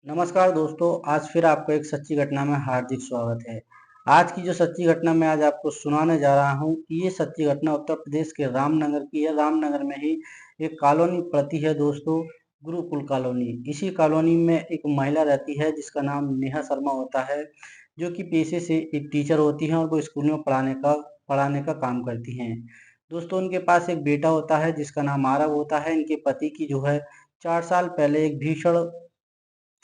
नमस्कार दोस्तों, आज फिर आपको एक सच्ची घटना में हार्दिक स्वागत है। आज की जो सच्ची घटना मैं आज आपको सुनाने जा रहा हूँ कि ये सच्ची घटना उत्तर प्रदेश के रामनगर की है। रामनगर में ही एक कॉलोनी पड़ती है दोस्तों, गुरुकुल कॉलोनी। इसी कॉलोनी में एक महिला रहती है जिसका नाम नेहा शर्मा होता है, जो कि पेशे से एक टीचर होती हैं और वो स्कूल में पढ़ाने का काम करती हैं। दोस्तों, उनके पास एक बेटा होता है जिसका नाम आरव होता है। इनके पति की जो है 4 साल पहले एक भीषण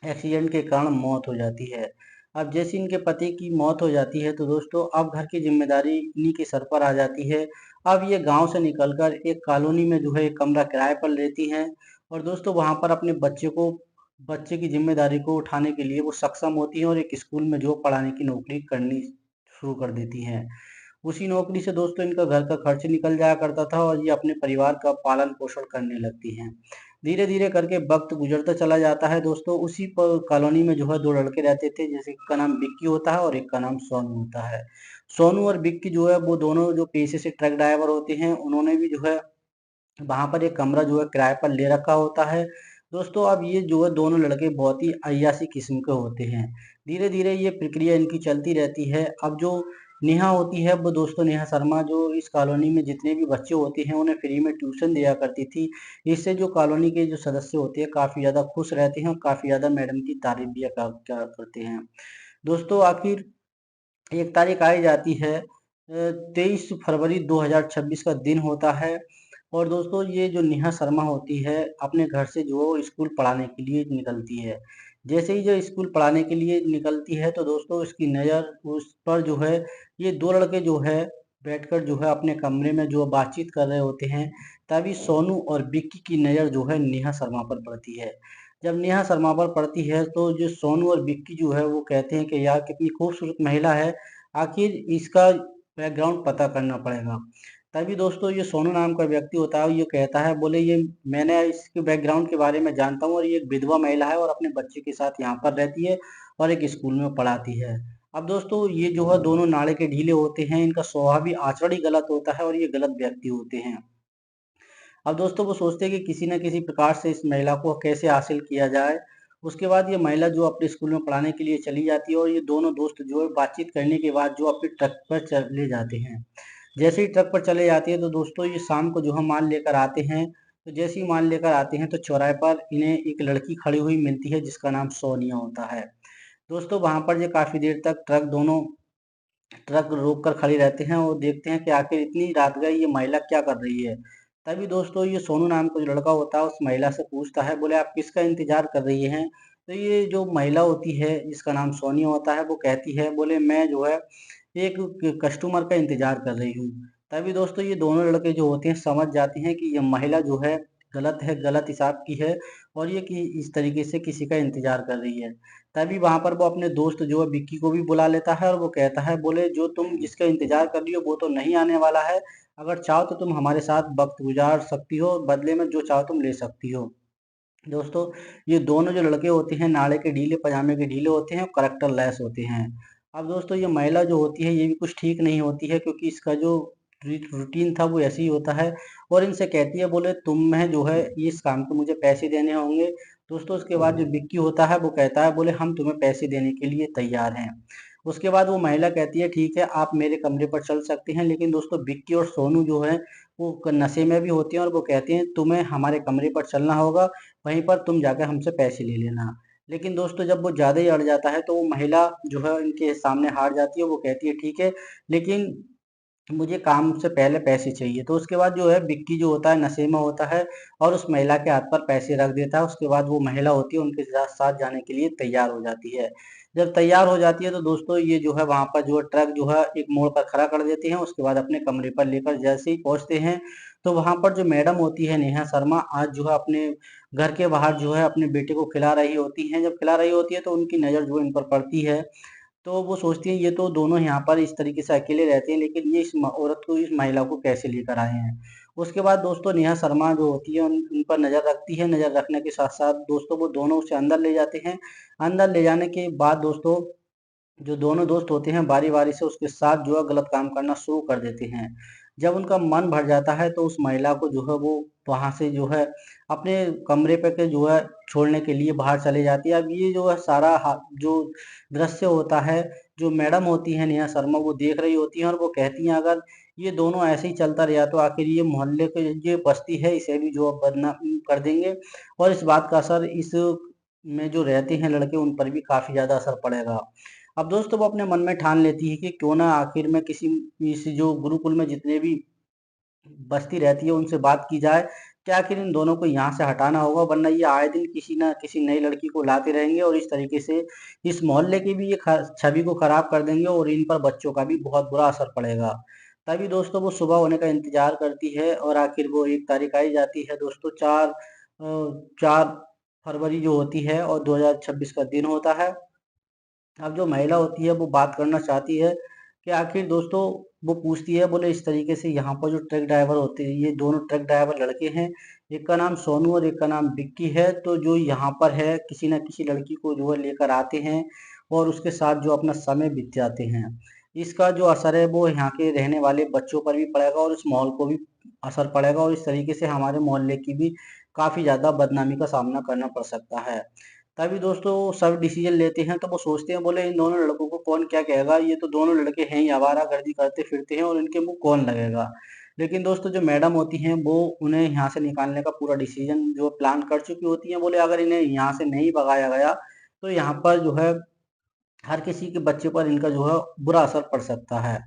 एक्सीडेंट के कारण मौत हो जाती है। अब जैसे इनके पति की मौत हो जाती है तो दोस्तों अब घर की जिम्मेदारी इन्हीं के सर पर आ जाती है। अब ये गांव से निकलकर एक कॉलोनी में जो है एक कमरा किराए पर लेती हैं और दोस्तों वहां पर अपने बच्चे की जिम्मेदारी को उठाने के लिए वो सक्षम होती हैं और एक स्कूल में जो पढ़ाने की नौकरी करनी शुरू कर देती हैं। उसी नौकरी से दोस्तों इनका घर का खर्च निकल जाया करता था और ये अपने परिवार का पालन पोषण करने लगती हैं। धीरे धीरे करके वक्त गुजरता चला जाता है दोस्तों। उसी पर कॉलोनी में जो है दो लड़के रहते थे, जैसे एक का नाम बिक्की होता है और एक का नाम सोनू होता है। सोनू और बिक्की जो है वो दोनों जो पेशे से ट्रक ड्राइवर होते हैं, उन्होंने भी जो है वहां पर एक कमरा जो है किराए पर ले रखा होता है। दोस्तों अब ये जो है दोनों लड़के बहुत ही अय्याशी किस्म के होते हैं। धीरे धीरे ये प्रक्रिया इनकी चलती रहती है। अब जो नेहा होती है वो दोस्तों नेहा शर्मा जो इस कॉलोनी में जितने भी बच्चे होते हैं उन्हें फ्री में ट्यूशन दिया करती थी। इससे जो कॉलोनी के जो सदस्य होते हैं काफी ज्यादा खुश रहते हैं और काफी ज्यादा मैडम की तारीफ भी क्या करते हैं। दोस्तों आखिर एक तारीख आई जाती है, 23 फरवरी 2026 का दिन होता है और दोस्तों ये जो नेहा शर्मा होती है अपने घर से जो स्कूल पढ़ाने के लिए निकलती है। जैसे ही जो स्कूल पढ़ाने के लिए निकलती है तो दोस्तों इसकी नज़र उस पर जो है ये दो लड़के जो है बैठकर जो है अपने कमरे में जो बातचीत कर रहे होते हैं। तभी सोनू और बिक्की की नज़र जो है नेहा शर्मा पर पड़ती है। जब नेहा शर्मा पर पड़ती है तो जो सोनू और बिक्की जो है वो कहते हैं कि यार कितनी खूबसूरत महिला है, आखिर इसका बैकग्राउंड पता करना पड़ेगा। तभी दोस्तों ये सोनू नाम का व्यक्ति होता है, ये कहता है बोले ये मैंने इसके बैकग्राउंड के बारे में जानता हूँ और ये एक विधवा महिला है और अपने बच्चे के साथ यहाँ पर रहती है और एक स्कूल में पढ़ाती है। अब दोस्तों ये जो है दोनों नाले के ढीले होते हैं, इनका स्वभाव भी आचरण ही गलत होता है और ये गलत व्यक्ति होते हैं। अब दोस्तों वो सोचते हैं कि किसी न किसी प्रकार से इस महिला को कैसे हासिल किया जाए। उसके बाद ये महिला जो अपने स्कूल में पढ़ाने के लिए चली जाती है और ये दोनों दोस्त जो है बातचीत करने के बाद जो अपने ट्रक पर चले जाते हैं। जैसे ही ट्रक पर चले जाते हैं तो दोस्तों ये शाम को जो है माल लेकर आते हैं। तो जैसे ही माल लेकर आते हैं तो चौराहे पर इन्हें एक लड़की खड़ी हुई मिलती है जिसका नाम सोनिया होता है। दोस्तों वहां पर ये काफी देर तक ट्रक रोक कर खड़ी रहते हैं और देखते हैं कि आखिर इतनी रात गई ये महिला क्या कर रही है। तभी दोस्तों ये सोनू नाम का जो लड़का होता है उस महिला से पूछता है बोले आप किसका इंतजार कर रही हैं। तो ये जो महिला होती है जिसका नाम सोनिया होता है वो कहती है बोले मैं जो है एक कस्टमर का इंतजार कर रही हूँ। तभी दोस्तों ये दोनों लड़के जो होते हैं समझ जाते हैं कि ये महिला जो है गलत है, गलत हिसाब की है और ये कि इस तरीके से किसी का इंतजार कर रही है। तभी वहां पर वो अपने दोस्त जो है विक्की को भी बुला लेता है और वो कहता है बोले जो तुम जिसका इंतजार कर रही हो वो तो नहीं आने वाला है। अगर चाहो तो तुम हमारे साथ वक्त गुजार सकती हो, बदले में जो चाहो तुम ले सकती हो। दोस्तों ये दोनों जो लड़के होते हैं नाड़े के ढीले पजामे के ढीले होते हैं और करेक्टर लेस होते हैं। अब दोस्तों ये महिला जो होती है ये भी कुछ ठीक नहीं होती है क्योंकि इसका जो रूटीन था वो ऐसे ही होता है और इनसे कहती है बोले तुम्हें जो है इस काम के मुझे पैसे देने होंगे। दोस्तों उसके बाद जो विक्की होता है वो कहता है बोले हम तुम्हें पैसे देने के लिए तैयार हैं। उसके बाद वो महिला कहती है ठीक है आप मेरे कमरे पर चल सकते हैं, लेकिन दोस्तों विक्की और सोनू जो है वो नशे में भी होते हैं और वो कहते हैं तुम्हें हमारे कमरे पर चलना होगा, वहीं पर तुम जाकर हमसे पैसे ले लेना। लेकिन दोस्तों जब वो ज़्यादा ही अड़ जाता है तो वो महिला जो है इनके सामने हार जाती है। वो कहती है ठीक है, लेकिन मुझे काम से पहले पैसे चाहिए। तो उसके बाद जो है विक्की जो होता है नशे में होता है और उस महिला के हाथ पर पैसे रख देता है। उसके बाद वो महिला होती है उनके साथ साथ जाने के लिए तैयार हो जाती है। जब तैयार हो जाती है तो दोस्तों ये जो है वहां पर जो है ट्रक जो है एक मोड़ पर खड़ा कर देते हैं। उसके बाद अपने कमरे पर लेकर जैसे ही पहुंचते हैं तो वहां पर जो मैडम होती है नेहा शर्मा आज जो है अपने घर के बाहर जो है अपने बेटे को खिला रही होती हैं। जब खिला रही होती है तो उनकी नज़र जो है इन पर पड़ती है। तो वो सोचती हैं ये तो दोनों यहाँ पर इस तरीके से अकेले रहते हैं, लेकिन ये इस औरत को इस महिला को कैसे लेकर आए हैं। उसके बाद दोस्तों नेहा शर्मा जो होती है उन पर नज़र रखती है। नज़र रखने के साथ साथ दोस्तों वो दोनों उसे अंदर ले जाते हैं। अंदर ले जाने के बाद दोस्तों जो दोनों दोस्त होते हैं बारी बारी से उसके साथ जो है गलत काम करना शुरू कर देते हैं। जब उनका मन भर जाता है तो उस महिला को जो है वो वहाँ से जो है अपने कमरे पे के जो है छोड़ने के लिए बाहर चले जाती है। अब ये जो है सारा जो दृश्य होता है, जो मैडम होती है नेहा शर्मा वो देख रही होती हैं और वो कहती हैं अगर ये दोनों ऐसे ही चलता रहा तो आखिर ये मोहल्ले के ये बस्ती है इसे भी जो है बदनाम कर देंगे और इस बात का असर इस में जो रहते हैं लड़के उन पर भी काफ़ी ज़्यादा असर पड़ेगा। अब दोस्तों वो अपने मन में ठान लेती है कि क्यों ना आखिर में किसी इस जो गुरुकुल में जितने भी बस्ती रहती है उनसे बात की जाए कि आखिर इन दोनों को यहाँ से हटाना होगा वरना ये आए दिन किसी ना किसी नई लड़की को लाते रहेंगे और इस तरीके से इस मोहल्ले की भी ये छवि को खराब कर देंगे और इन पर बच्चों का भी बहुत बुरा असर पड़ेगा। तभी दोस्तों वो सुबह होने का इंतजार करती है और आखिर वो 1 तारीख आई जाती है दोस्तों 4 फरवरी जो होती है और 2026 का दिन होता है। अब जो महिला होती है वो बात करना चाहती है कि आखिर दोस्तों वो पूछती है बोले इस तरीके से यहाँ पर जो ट्रक ड्राइवर होते हैं ये दोनों ट्रक ड्राइवर लड़के हैं, एक का नाम सोनू और एक का नाम बिक्की है, तो जो यहाँ पर है किसी न किसी लड़की को जो है लेकर आते हैं और उसके साथ जो अपना समय बिताते हैं। इसका जो असर है वो यहाँ के रहने वाले बच्चों पर भी पड़ेगा और इस माहौल को भी असर पड़ेगा और इस तरीके से हमारे मोहल्ले की भी काफ़ी ज़्यादा बदनामी का सामना करना पड़ सकता है। तभी दोस्तों सब डिसीजन लेते हैं तो वो सोचते हैं बोले इन दोनों लड़कों को कौन क्या कहेगा, ये तो दोनों लड़के हैं ही आवारागर्दी करते फिरते हैं और इनके मुंह कौन लगेगा। लेकिन दोस्तों जो मैडम होती हैं वो उन्हें यहाँ से निकालने का पूरा डिसीजन जो प्लान कर चुकी होती हैं, बोले अगर इन्हें यहाँ से नहीं भगाया गया तो यहाँ पर जो है हर किसी के बच्चे पर इनका जो है बुरा असर पड़ सकता है।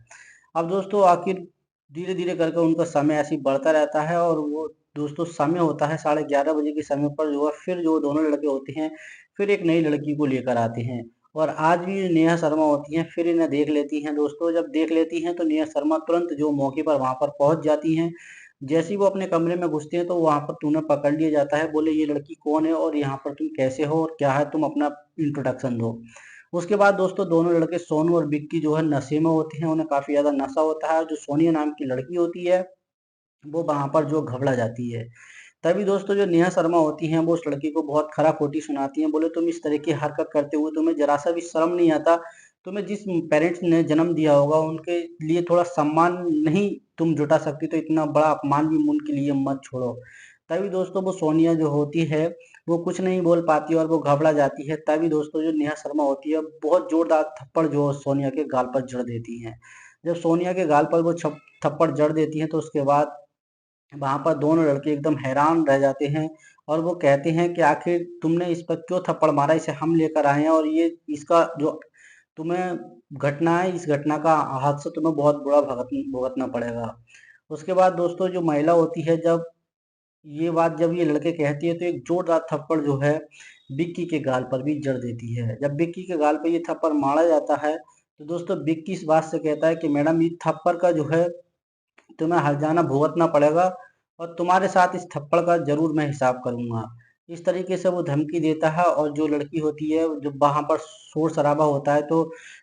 अब दोस्तों आखिर धीरे-धीरे करके उनका समय ऐसे ही बढ़ता रहता है और वो दोस्तों समय होता है 11:30 बजे के समय पर जो है फिर जो दोनों लड़के होते हैं, फिर एक नई लड़की को लेकर आते हैं और आज भी नेहा शर्मा होती हैं, फिर इन्हें देख लेती हैं दोस्तों, जब देख लेती हैं तो नेहा शर्मा तुरंत जो मौके पर वहाँ पर पहुँच जाती हैं। जैसे ही वो अपने कमरे में घुसती हैं तो वहाँ पर उन्हें पकड़ लिया जाता है, बोले ये लड़की कौन है और यहाँ पर तुम कैसे हो और क्या है, तुम अपना इंट्रोडक्शन दो। उसके बाद दोस्तों दोनों लड़के सोनू और बिक्की जो है नशे में होते हैं, उन्हें काफ़ी ज़्यादा नशा होता है। जो सोनिया नाम की लड़की होती है, वो वहाँ पर जो घबरा जाती है। तभी दोस्तों जो नेहा शर्मा होती हैं, वो उस लड़की को बहुत खरा-खोटी सुनाती हैं, बोले तुम इस तरह की हरकत करते हुए तुम्हें ज़रा-सा भी शर्म नहीं आता? तुम्हें जिस पेरेंट्स ने जन्म दिया होगा, उनके लिए थोड़ा सम्मान नहीं तुम जुटा सकती, तो इतना बड़ा अपमान भी उनके लिए मत छोड़ो। तभी दोस्तों वो सोनिया जो होती है, वो कुछ नहीं बोल पाती और वो घबरा जाती है। तभी दोस्तों जो नेहा शर्मा होती है, बहुत ज़ोरदार थप्पड़ जो सोनिया के गाल पर जड़ देती हैं। जब सोनिया के गाल पर वो थप्पड़ जड़ देती हैं, तो उसके बाद वहाँ पर दोनों लड़के एकदम हैरान रह जाते हैं और वो कहते हैं कि आखिर तुमने इस पर क्यों थप्पड़ मारा? इसे हम लेकर आए हैं और ये इसका जो तुम्हें घटना है, इस घटना का हादसा तुम्हें बहुत बुरा भुगतना पड़ेगा। उसके बाद दोस्तों जो महिला होती है, जब ये लड़के कहती है तो एक जोरदार थप्पड़ जो है बिक्की के गाल पर भी जड़ देती है। जब बिक्की के गाल पर ये थप्पड़ मारा जाता है तो दोस्तों बिक्की इस बात से कहता है कि मैडम ये थप्पड़ का जो है तुम्हें हर्जाना भुगतना पड़ेगा और तुम्हारे साथ इस थप्पड़ का ज़रूर मैं हिसाब करूँगा। इस तरीके से वो धमकी देता है और जो लड़की होती है जब वहाँ पर शोर-शराबा होता है तो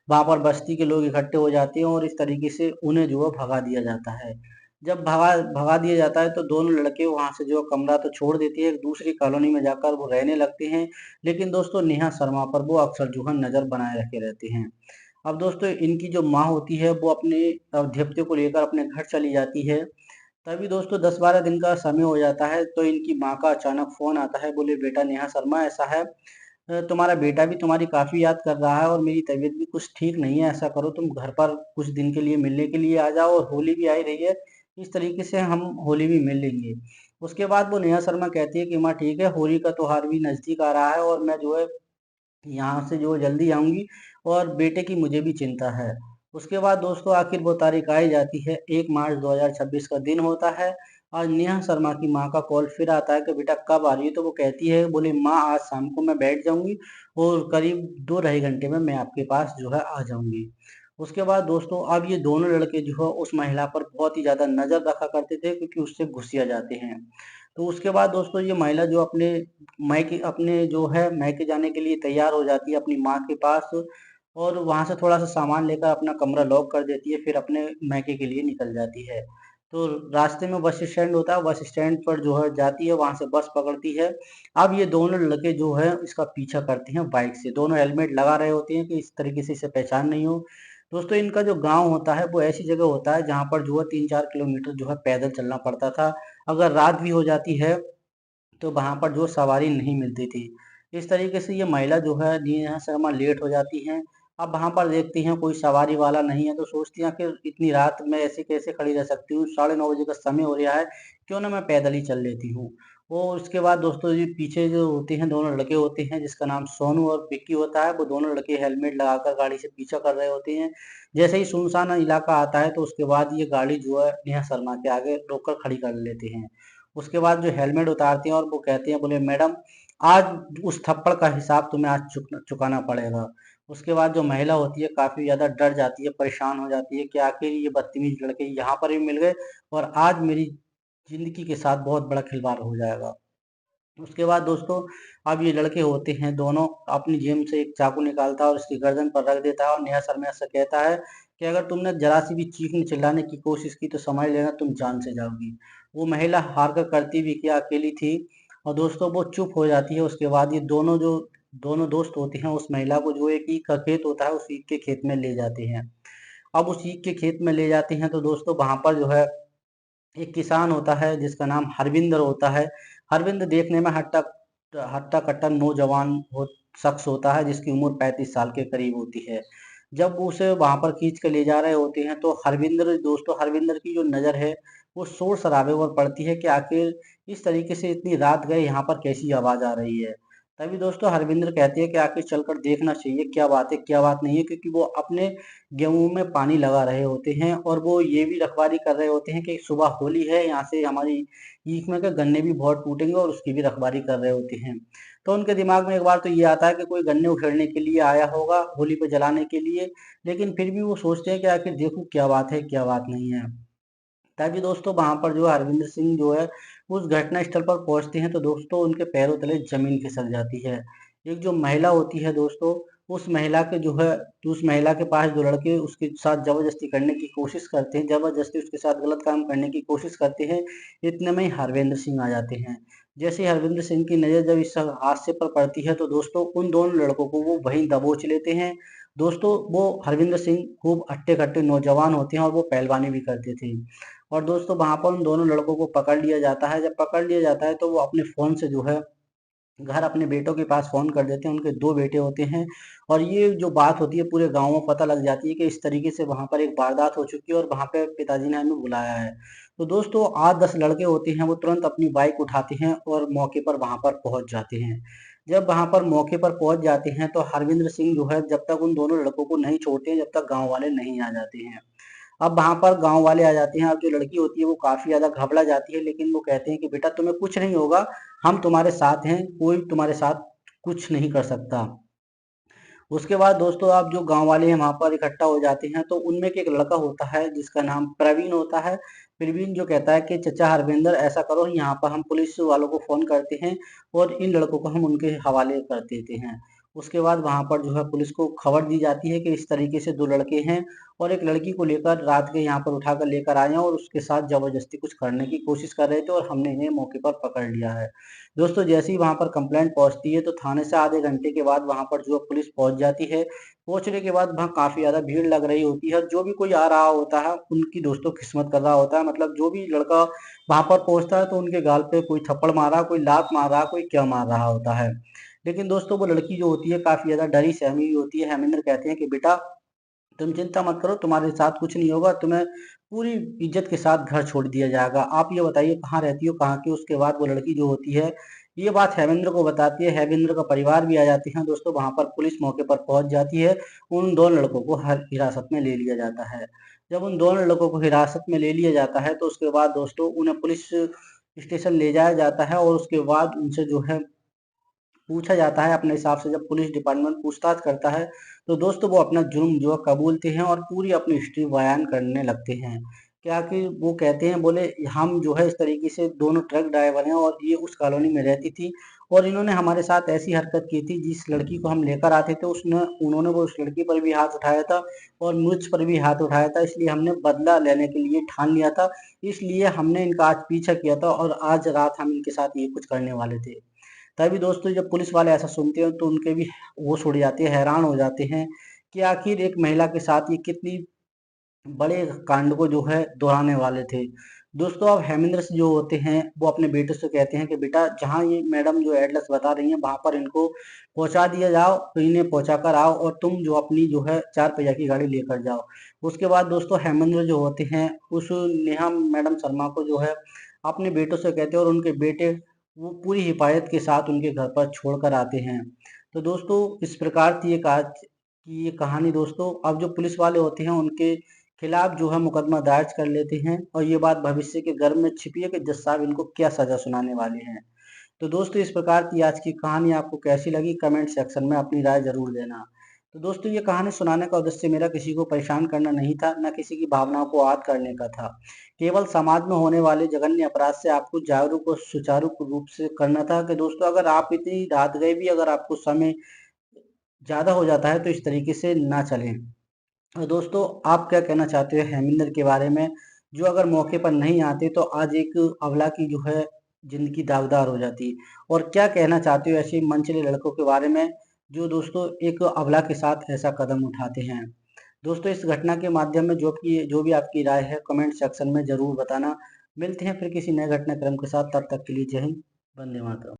वहाँ पर बस्ती के लोग इकट्ठे हो जाते हैं और इस तरीके से उन्हें जो है भगा दिया जाता है। जब भगा भगा दिया जाता है तो दोनों लड़के वहाँ से जो है कमरा तो छोड़ देते हैं, एक दूसरी कॉलोनी में जाकर वो रहने लगते हैं। लेकिन दोस्तों नेहा शर्मा पर वो अक्सर जो है नज़र बनाए रखे रहते हैं। अब दोस्तों इनकी जो माँ होती है वो अपने अधिपत्य को लेकर अपने घर चली जाती है। तभी दोस्तों 10-12 दिन का समय हो जाता है तो इनकी माँ का अचानक फ़ोन आता है, बोले बेटा नेहा शर्मा ऐसा है तुम्हारा बेटा भी तुम्हारी काफ़ी याद कर रहा है और मेरी तबीयत भी कुछ ठीक नहीं है, ऐसा करो तुम घर पर कुछ दिन के लिए मिलने के लिए आ जाओ और होली भी आ ही रही है, इस तरीके से हम होली भी मिल लेंगे। उसके बाद वो नेहा शर्मा कहती है कि माँ ठीक है, होली का त्योहार भी नज़दीक आ रहा है और मैं जो है यहाँ से जो जल्दी आऊँगी और बेटे की मुझे भी चिंता है। उसके बाद दोस्तों आखिर वो तारीख आ ही जाती है, 1 मार्च 2026 का दिन होता है और नेहा शर्मा की माँ का कॉल फिर आता है कि बेटा कब आ रही है? तो वो कहती है बोली माँ आज शाम को मैं बैठ जाऊँगी और करीब 2 ढाई घंटे में मैं आपके पास जो है आ जाऊँगी। उसके बाद दोस्तों अब ये दोनों लड़के जो है उस महिला पर बहुत ही ज़्यादा नज़र रखा करते थे क्योंकि उससे घुसिया जाते हैं। तो उसके बाद दोस्तों ये महिला जो अपने जो है मायके जाने के लिए तैयार हो जाती है अपनी माँ के पास और वहाँ से थोड़ा-सा सामान लेकर अपना कमरा लॉक कर देती है, फिर अपने मायके के लिए निकल जाती है। तो रास्ते में बस स्टैंड होता है, बस स्टैंड पर जो है जाती है, वहाँ से बस पकड़ती है। अब ये दोनों लड़के जो हैं इसका पीछा करते हैं बाइक से, दोनों हेलमेट लगा रहे होते हैं कि इस तरीके से इसे पहचान नहीं हो। दोस्तों इनका जो गांव होता है वो ऐसी जगह होता है जहां पर जो है 3-4 किलोमीटर जो है पैदल चलना पड़ता था। अगर रात भी हो जाती है तो वहाँ पर जो सवारी नहीं मिलती थी। इस तरीके से ये महिला जो है नेहा शर्मा लेट हो जाती हैं। अब वहाँ पर देखती हैं कोई सवारी वाला नहीं है तो सोचती हैं आखिर इतनी रात में ऐसे कैसे खड़ी रह सकती हूँ, 9:30 बजे का समय हो रहा है, क्यों ना मैं पैदल ही चल लेती हूँ। और उसके बाद दोस्तों जी पीछे जो होते हैं दोनों लड़के होते हैं जिसका नाम सोनू और विक्की होता है, वो दोनों लड़के हेलमेट लगाकर गाड़ी से पीछा कर रहे होते हैं। जैसे ही सुनसान इलाका आता है तो उसके बाद ये गाड़ी जो है नेहा शर्मा के आगे रोककर खड़ी कर लेते हैं। उसके बाद जो हेलमेट उतारते हैं और वो कहते हैं बोले मैडम आज उस थप्पड़ का हिसाब तुम्हें आज चुकाना पड़ेगा। उसके बाद जो महिला होती है काफी ज्यादा डर जाती है, परेशान हो जाती है कि आखिर ये बदतमीज लड़के यहाँ पर भी मिल गए और आज मेरी जिंदगी के साथ बहुत बड़ा खिलवाड़ हो जाएगा। उसके बाद दोस्तों अब ये लड़के होते हैं दोनों अपनी जेब से एक चाकू निकालता है और उसकी गर्दन पर रख देता है और नेहा शर्मा से कहता है कि अगर तुमने जरा सी भी चीखने चिल्लाने की कोशिश की तो समझ लेना तुम जान से जाओगी। वो महिला हार कर करती भी क्या अकेली थी और दोस्तों वो चुप हो जाती है। उसके बाद ये दोनों दोस्त होते हैं उस महिला को जो एक ईख का खेत होता है उस ईख के खेत में ले जाते हैं। अब उस ईख के खेत में ले जाते हैं तो दोस्तों वहां पर जो है एक किसान होता है जिसका नाम हरविंदर होता है। हरविंदर देखने में हट्टा हट्टा कट्टा नौजवान शख्स होता है जिसकी उम्र 35 साल के करीब होती है। जब वो उसे वहां पर खींच कर ले जा रहे होते हैं तो हरविंदर की जो नज़र है वो शोर शराबे पर पड़ती है कि आखिर इस तरीके से इतनी रात गए यहाँ पर कैसी आवाज आ रही है। तभी दोस्तों हरविंदर कहते हैं कि आखिर चलकर देखना चाहिए क्या बात है क्या बात नहीं है, क्योंकि वो अपने गेहूं में पानी लगा रहे होते हैं और वो ये भी रखवाली कर रहे होते हैं कि सुबह होली है, यहाँ से हमारी ईख में के गन्ने भी बहुत टूटेंगे और उसकी भी रखवाली कर रहे होते हैं। तो उनके दिमाग में एक बार तो ये आता है कि कोई गन्ने उखेड़ने के लिए आया होगा होली पे जलाने के लिए, लेकिन फिर भी वो सोचते हैं कि आखिर देखूं क्या बात है क्या बात नहीं है। तभी दोस्तों वहां पर जो है हरविंदर सिंह जो है उस घटना स्थल पर पहुंचते हैं तो दोस्तों उनके पैरों तले जमीन खिसक जाती है। एक जो महिला होती है दोस्तों उस महिला के जो है उस महिला के पास जो लड़के उसके साथ जबरदस्ती करने की कोशिश करते हैं, जबरदस्ती उसके साथ गलत काम करने की कोशिश करते हैं। इतने में ही हरविंदर सिंह आ जाते हैं। जैसे ही हरविंदर सिंह की नजर जब इस हादसे पर पड़ती है तो दोस्तों उन दोनों लड़कों को वो वहीं दबोच लेते हैं। दोस्तों वो हरविंदर सिंह खूब हट्टे कट्टे नौजवान होते हैं और वो पहलवानी भी करते थे। और दोस्तों वहां पर उन दोनों लड़कों को पकड़ लिया जाता है। जब पकड़ लिया जाता है तो वो अपने फोन से जो है घर अपने बेटों के पास फोन कर देते हैं। उनके दो बेटे होते हैं और ये जो बात होती है पूरे गांव में पता लग जाती है कि इस तरीके से वहां पर एक वारदात हो चुकी है और वहां पे पिताजी ने हमें बुलाया है। तो दोस्तों 8-10 लड़के होते हैं वो तुरंत अपनी बाइक उठाते हैं और मौके पर वहां पर पहुंच जाते हैं। जब वहां पर मौके पर पहुंच जाते हैं तो हरविंद्र सिंह जो है जब तक उन दोनों लड़कों को नहीं छोड़ते हैं जब तक गांव वाले नहीं आ जाते हैं। अब वहाँ पर गाँव वाले आ जाते हैं। अब जो लड़की होती है वो काफ़ी ज़्यादा घबरा जाती है, लेकिन वो कहते हैं कि बेटा तुम्हें कुछ नहीं होगा, हम तुम्हारे साथ हैं, कोई तुम्हारे साथ कुछ नहीं कर सकता। उसके बाद दोस्तों आप जो गाँव वाले हैं वहाँ पर इकट्ठा हो जाते हैं तो उनमें के एक लड़का होता है जिसका नाम प्रवीण होता है। प्रवीण जो कहता है कि चचा हरविंदर ऐसा करो यहाँ पर हम पुलिस वालों को फ़ोन करते हैं और इन लड़कों को हम उनके हवाले कर देते हैं। उसके बाद वहाँ पर जो है पुलिस को खबर दी जाती है कि इस तरीके से 2 लड़के हैं और एक लड़की को लेकर रात के यहाँ पर उठाकर लेकर आए हैं और उसके साथ ज़बरदस्ती कुछ करने की कोशिश कर रहे थे और हमने इन्हें मौके पर पकड़ लिया है। दोस्तों जैसे ही वहाँ पर कंप्लेंट पहुँचती है तो थाने से आधे घंटे के बाद वहाँ पर जो है पुलिस पहुँच जाती है। पहुँचने के बाद वहाँ काफ़ी ज़्यादा भीड़ लग रही होती है। जो भी कोई आ रहा होता है उनकी दोस्तों किस्मत कर रहा होता है, मतलब जो भी लड़का वहाँ पर पहुँचता है तो उनके गाल पे कोई थप्पड़ मार रहा, कोई लात मार रहा, कोई क्या मार रहा होता है। लेकिन दोस्तों वो लड़की जो होती है काफ़ी ज़्यादा डरी सहमी हुई होती है। हेमेंद्र कहते हैं कि बेटा तुम चिंता मत करो, तुम्हारे साथ कुछ नहीं होगा, तुम्हें पूरी इज्जत के साथ घर छोड़ दिया जाएगा। आप ये बताइए कहाँ रहती हो, कहाँ की? उसके बाद वो लड़की जो होती है ये बात हेमेंद्र को बताती है। हेमेंद्र का परिवार भी आ जाते हैं दोस्तों। वहां पर पुलिस मौके पर पहुंच जाती है। उन दोनों लड़कों को हिरासत में ले लिया जाता है। जब उन दोनों लड़कों को हिरासत में ले लिया जाता है तो उसके बाद दोस्तों उन्हें पुलिस स्टेशन ले जाया जाता है और उसके बाद उनसे जो है पूछा जाता है अपने हिसाब से। जब पुलिस डिपार्टमेंट पूछताछ करता है तो दोस्तों वो अपना जुर्म जो है कबूलते हैं और पूरी अपनी हिस्ट्री बयान करने लगते हैं। क्या कि वो कहते हैं बोले हम जो है इस तरीके से दोनों ट्रक ड्राइवर हैं और ये उस कॉलोनी में रहती थी और इन्होंने हमारे साथ ऐसी हरकत की थी। जिस लड़की को हम लेकर आते थे उसने उन्होंने वो उस लड़की पर भी हाथ उठाया था और मुझ पर भी हाथ उठाया था, इसलिए हमने बदला लेने के लिए ठान लिया था। इसलिए हमने इनका आज पीछा किया था और आज रात हम इनके साथ ये कुछ करने वाले थे। तभी दोस्तों जब पुलिस वाले ऐसा सुनते हैं तो उनके भी होश उड़ जाते हैं, हैरान हो जाते हैं कि आखिर एक महिला के साथ ये कितनी बड़े कांड को जो है दोहराने वाले थे। दोस्तों अब हेमेंद्र से जो होते हैं वो अपने बेटे से कहते हैं कि बेटा जहाँ ये मैडम जो एड्रेस बता रही हैं वहां पर इनको पहुंचा दिया जाओ, तो इन्हें पहुंचा कर आओ और तुम जो अपनी जो है 4 पहिया की गाड़ी लेकर जाओ। उसके बाद दोस्तों हेमेंद्र जो होते हैं उस नेहा मैडम शर्मा को जो है अपने बेटों से कहते हैं और उनके बेटे वो पूरी हिफाजत के साथ उनके घर पर छोड़ कर आते हैं। तो दोस्तों इस प्रकार थी एक आज की ये कहानी। दोस्तों अब जो पुलिस वाले होते हैं उनके खिलाफ जो है मुकदमा दर्ज कर लेते हैं और ये बात भविष्य के गर्भ में छिपी है कि जज साहब इनको क्या सजा सुनाने वाले हैं। तो दोस्तों इस प्रकार की आज की कहानी आपको कैसी लगी कमेंट सेक्शन में अपनी राय जरूर देना। तो दोस्तों ये कहानी सुनाने का उद्देश्य मेरा किसी को परेशान करना नहीं था, न किसी की भावनाओं को आहत करने का था। केवल समाज में होने वाले जघन्य अपराध से आपको जागरूक और सुचारू रूप से करना था कि दोस्तों अगर आप इतनी रात गए भी अगर आपको समय ज्यादा हो जाता है तो इस तरीके से ना चलें। और दोस्तों आप क्या कहना चाहते हो हेमिंदर के बारे में, जो अगर मौके पर नहीं आते तो आज एक अबला की जो है जिंदगी दागदार हो जाती। और क्या कहना चाहते हो ऐसे मनचले लड़कों के बारे में जो दोस्तों एक अबला के साथ ऐसा कदम उठाते हैं। दोस्तों इस घटना के माध्यम में जो भी आपकी राय है कमेंट सेक्शन में जरूर बताना। मिलते हैं फिर किसी नए घटनाक्रम के साथ, तब तक के लिए जय हिंद, वंदे मातरम।